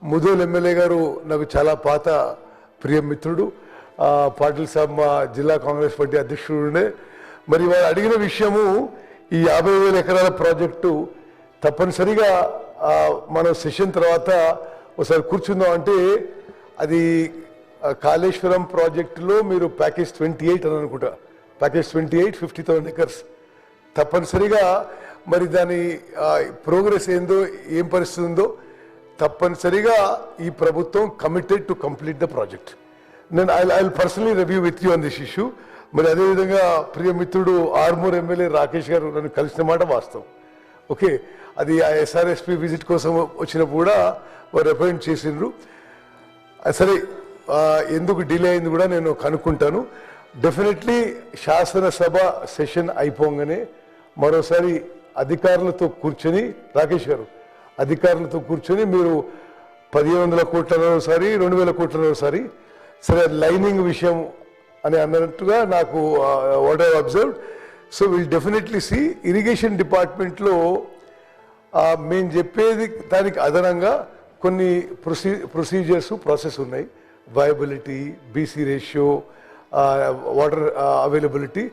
Mudhol MLA గారు నాకు చాలా పాత ప్రియ మిత్రుడు. పాటిల్ సాబ్ మా జిల్లా కాంగ్రెస్ పార్టీ అధ్యక్షుడునే. మరి వారు అడిగిన విషయము ఈ 50,000 ఎకరాల ప్రాజెక్టు తప్పనిసరిగా మన సెషన్ తర్వాత ఒకసారి కూర్చుందాం. అంటే అది కాళేశ్వరం ప్రాజెక్టులో మీరు ప్యాకేజ్ 28 అని అనుకుంటా, ప్యాకేజ్ 28 50,000 ఎకర్స్ తప్పనిసరిగా మరి దాని ప్రోగ్రెస్ ఏందో ఏం పరిస్థితి ఉందో తప్పనిసరిగా ఈ ప్రభుత్వం committed to complete the project. నేను I personally review with you on this issue. మరి అదేవిధంగా ప్రియ మిత్రుడు ఆర్మూర్ ఎమ్మెల్యే రాకేష్ గారు నన్ను కలిసిన మాట వాస్తవం. ఓకే, అది ఆ ఎస్ఆర్ఎస్పి విజిట్ కోసం వచ్చినప్పుడు కూడా వారు రిప్రజెంట్ చేసిండ్రు. సరే, ఎందుకు డిలే అయింది కూడా నేను కనుక్కుంటాను. డెఫినెట్లీ శాసనసభ సెషన్ అయిపోగానే మరోసారి అధికారులతో కూర్చొని, రాకేష్ గారు అధికారులతో కూర్చొని మీరు 1,500 కోట్ల ఒకసారి 2,000 కోట్ల ఒకసారి సరే లైనింగ్ విషయం అని అన్నట్టుగా నాకు what I observe. So will definitely C irrigation డిపార్ట్మెంట్లో మేము చెప్పేది దానికి అదనంగా కొన్ని ప్రొసీజర్స్ ప్రాసెస్ ఉన్నాయి. Viability, BC ratio, water availability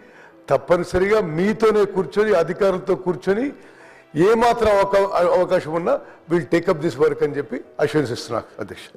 తప్పనిసరిగా మీతోనే కూర్చొని అధికారులతో కూర్చొని ఏమాత్రం అవకాశం ఉన్నా విల్ టేకప్ దిస్ వర్క్ అని చెప్పి అష్యూరెన్స్ ఇస్తున్నా అధ్యక్ష.